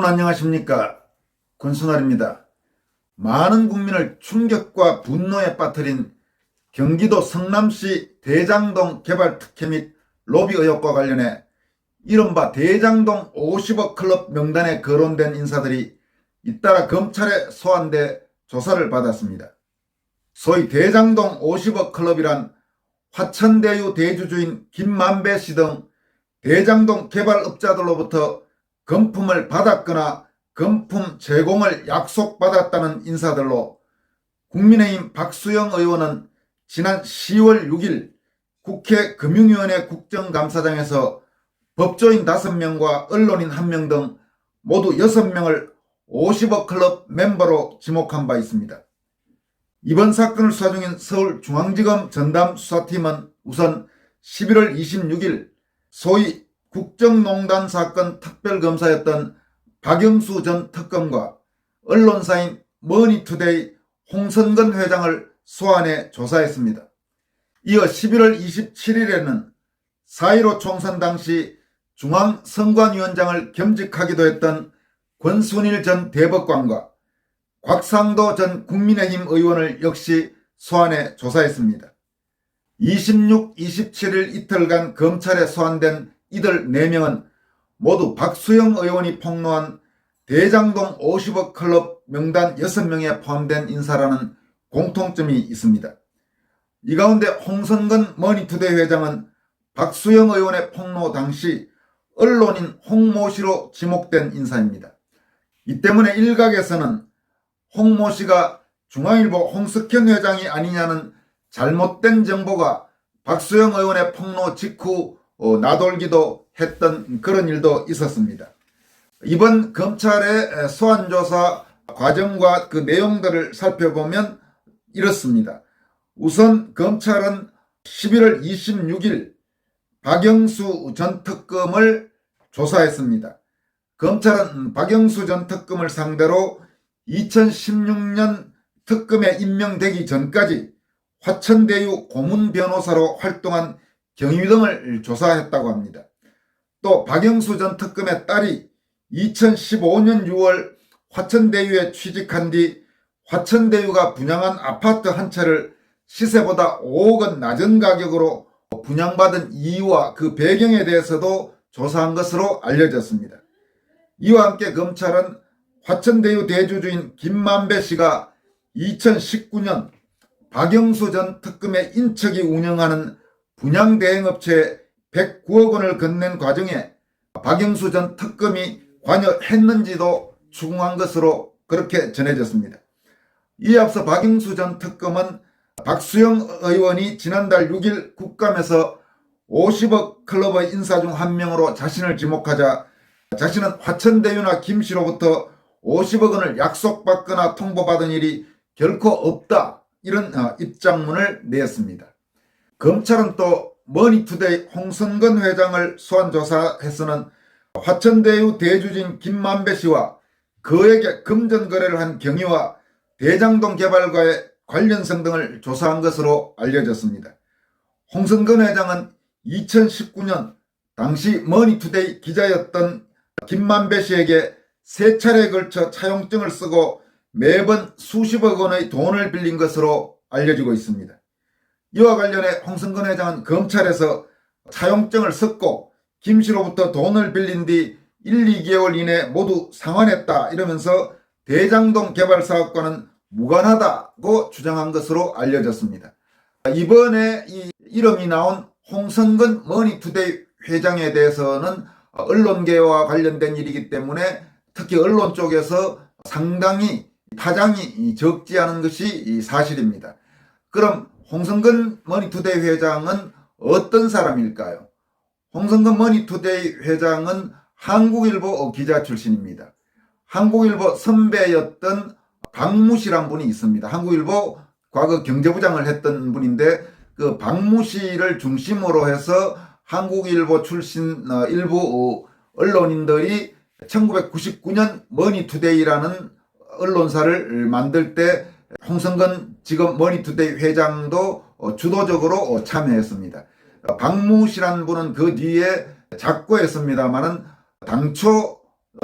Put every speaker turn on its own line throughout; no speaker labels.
여러분 안녕하십니까? 권순환입니다. 많은 국민을 충격과 분노에 빠뜨린 경기도 성남시 대장동 개발 특혜 및 로비 의혹과 관련해 이른바 대장동 50억 클럽 명단에 거론된 인사들이 잇따라 검찰에 소환돼 조사를 받았습니다. 소위 대장동 50억 클럽이란 화천대유 대주주인 김만배 씨 등 대장동 개발업자들로부터 금품을 받았거나 금품 제공을 약속받았다는 인사들로 국민의힘 박수영 의원은 지난 10월 6일 국회 금융위원회 국정감사장에서 법조인 5명과 언론인 1명 등 모두 6명을 50억 클럽 멤버로 지목한 바 있습니다. 이번 사건을 수사 중인 서울중앙지검 전담수사팀은 우선 11월 26일 소위 국정농단 사건 특별검사였던 박영수 전 특검과 언론사인 머니투데이 홍선근 회장을 소환해 조사했습니다. 이어 11월 27일에는 4.15 총선 당시 중앙선관위원장을 겸직하기도 했던 권순일 전 대법관과 곽상도 전 국민의힘 의원을 역시 소환해 조사했습니다. 26, 27일 이틀간 검찰에 소환된 이들 4명은 모두 박수영 의원이 폭로한 대장동 50억 클럽 명단 6명에 포함된 인사라는 공통점이 있습니다. 이 가운데 홍선근 머니투데이 회장은 박수영 의원의 폭로 당시 언론인 홍모 씨로 지목된 인사입니다. 이 때문에 일각에서는 홍모 씨가 중앙일보 홍석현 회장이 아니냐는 잘못된 정보가 박수영 의원의 폭로 직후 나돌기도 했던 그런 일도 있었습니다. 이번 검찰의 소환조사 과정과 그 내용들을 살펴보면 이렇습니다. 우선 검찰은 11월 26일 박영수 전 특검을 조사했습니다. 검찰은 박영수 전 특검을 상대로 2016년 특검에 임명되기 전까지 화천대유 고문 변호사로 활동한 경위 등을 조사했다고 합니다. 또 박영수 전 특검의 딸이 2015년 6월 화천대유에 취직한 뒤 화천대유가 분양한 아파트 한 채를 시세보다 5억 원 낮은 가격으로 분양받은 이유와 그 배경에 대해서도 조사한 것으로 알려졌습니다. 이와 함께 검찰은 화천대유 대주주인 김만배 씨가 2019년 박영수 전 특검의 인척이 운영하는 분양대행업체에 109억 원을 건넨 과정에 박영수 전 특검이 관여했는지도 추궁한 것으로 그렇게 전해졌습니다. 이에 앞서 박영수 전 특검은 박수영 의원이 지난달 6일 국감에서 50억 클럽의 인사 중 한 명으로 자신을 지목하자 자신은 화천대유나 김씨로부터 50억 원을 약속받거나 통보받은 일이 결코 없다, 이런 입장문을 내었습니다. 검찰은 또 머니투데이 홍선근 회장을 소환조사해서는 화천대유 대주주인 김만배 씨와 그에게 금전거래를 한 경위와 대장동 개발과의 관련성 등을 조사한 것으로 알려졌습니다. 홍선근 회장은 2019년 당시 머니투데이 기자였던 김만배 씨에게 3차례에 걸쳐 차용증을 쓰고 매번 수십억 원의 돈을 빌린 것으로 알려지고 있습니다. 이와 관련해 홍선근 회장은 검찰에서 차용증을 썼고 김씨로부터 돈을 빌린 뒤 1, 2개월 이내 모두 상환했다 이러면서 대장동 개발 사업과는 무관하다고 주장한 것으로 알려졌습니다. 이번에 이 이름이 나온 홍선근 머니투데이 회장에 대해서는 언론계와 관련된 일이기 때문에 특히 언론 쪽에서 상당히 파장이 적지 않은 것이 사실입니다. 그럼 홍선근 머니투데이 회장은 어떤 사람일까요? 홍선근 머니투데이 회장은 한국일보 기자 출신입니다. 한국일보 선배였던 박무 씨란 분이 있습니다. 한국일보 과거 경제부장을 했던 분인데 그 박무 씨를 중심으로 해서 한국일보 출신 일부 언론인들이 1999년 머니투데이라는 언론사를 만들 때 홍선근 지금 머니투데이 회장도 주도적으로 참여했습니다. 박무 씨란 분은 그 뒤에 작고했습니다만은 당초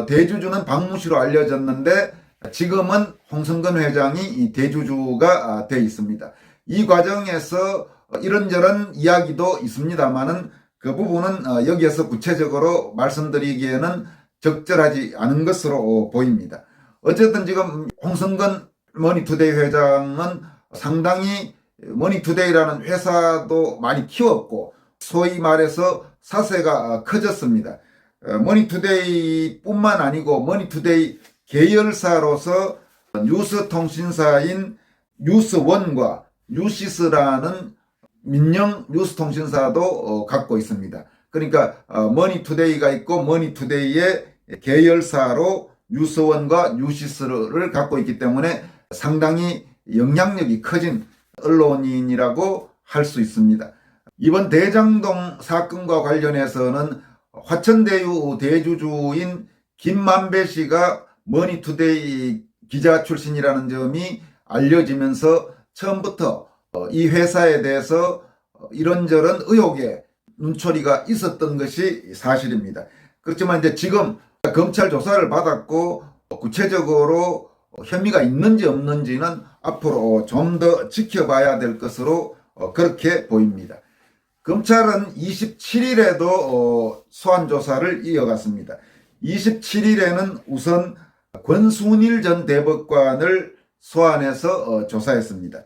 대주주는 박무시로 알려졌는데 지금은 홍성근 회장이 이 대주주가 돼 있습니다. 이 과정에서 이런저런 이야기도 있습니다만은 그 부분은 여기에서 구체적으로 말씀드리기에는 적절하지 않은 것으로 보입니다. 어쨌든 지금 홍성근 머니투데이 회장은 상당히 머니투데이라는 회사도 많이 키웠고 소위 말해서 사세가 커졌습니다. 머니투데이 뿐만 아니고 머니투데이 계열사로서 뉴스통신사인 뉴스원과 뉴시스라는 민영 뉴스통신사도 갖고 있습니다. 그러니까 머니투데이가 있고 머니투데이의 계열사로 뉴스원과 뉴시스를 갖고 있기 때문에 상당히 영향력이 커진 언론인이라고 할 수 있습니다. 이번 대장동 사건과 관련해서는 화천대유 대주주인 김만배 씨가 머니투데이 기자 출신이라는 점이 알려지면서 처음부터 이 회사에 대해서 이런저런 의혹에 눈초리가 있었던 것이 사실입니다. 그렇지만 이제 지금 검찰 조사를 받았고 구체적으로 혐의가 있는지 없는지는 앞으로 좀 더 지켜봐야 될 것으로 그렇게 보입니다. 검찰은 27일에도 소환 조사를 이어갔습니다. 27일에는 우선 권순일 전 대법관을 소환해서 조사했습니다.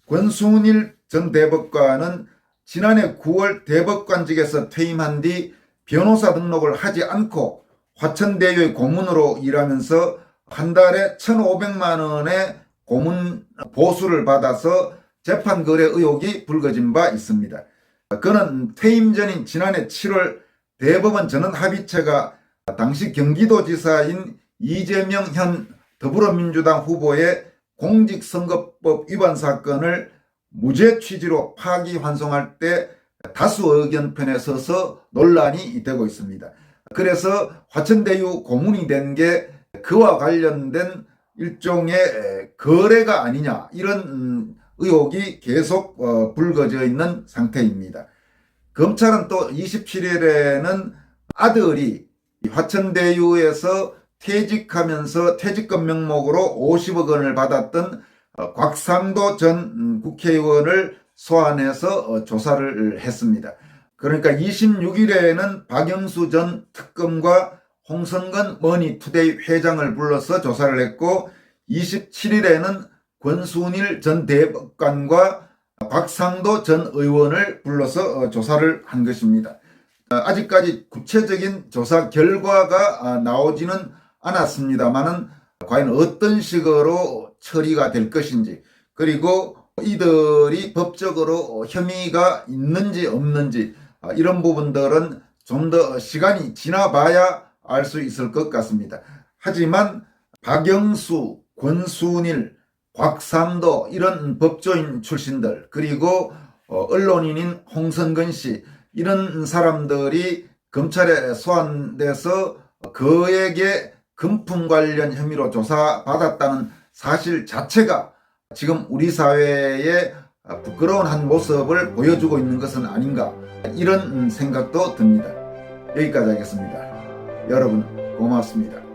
권순일 전 대법관은 지난해 9월 대법관직에서 퇴임한 뒤 변호사 등록을 하지 않고 화천대유의 고문으로 일하면서 한 달에 1,500만 원의 고문 보수를 받아서 재판 거래 의혹이 불거진 바 있습니다. 그는 퇴임 전인 지난해 7월 대법원 전원합의체가 당시 경기도지사인 이재명 현 더불어민주당 후보의 공직선거법 위반 사건을 무죄 취지로 파기환송할 때 다수 의견 편에 서서 논란이 되고 있습니다. 그래서 화천대유 고문이 된 게 그와 관련된 일종의 거래가 아니냐 이런 의혹이 계속 불거져 있는 상태입니다. 검찰은 또 27일에는 아들이 화천대유에서 퇴직하면서 퇴직금 명목으로 50억 원을 받았던 곽상도 전 국회의원을 소환해서 조사를 했습니다. 그러니까 26일에는 박영수 전 특검과 홍성근 머니투데이 회장을 불러서 조사를 했고 27일에는 권순일 전 대법관과 곽상도 전 의원을 불러서 조사를 한 것입니다. 아직까지 구체적인 조사 결과가 나오지는 않았습니다만은 과연 어떤 식으로 처리가 될 것인지 그리고 이들이 법적으로 혐의가 있는지 없는지 이런 부분들은 좀 더 시간이 지나봐야 알 수 있을 것 같습니다. 하지만 박영수, 권순일, 곽상도 이런 법조인 출신들 그리고 언론인인 홍성근 씨 이런 사람들이 검찰에 소환돼서 그에게 금품 관련 혐의로 조사받았다는 사실 자체가 지금 우리 사회에 부끄러운 한 모습을 보여주고 있는 것은 아닌가 이런 생각도 듭니다. 여기까지 하겠습니다. 여러분 고맙습니다.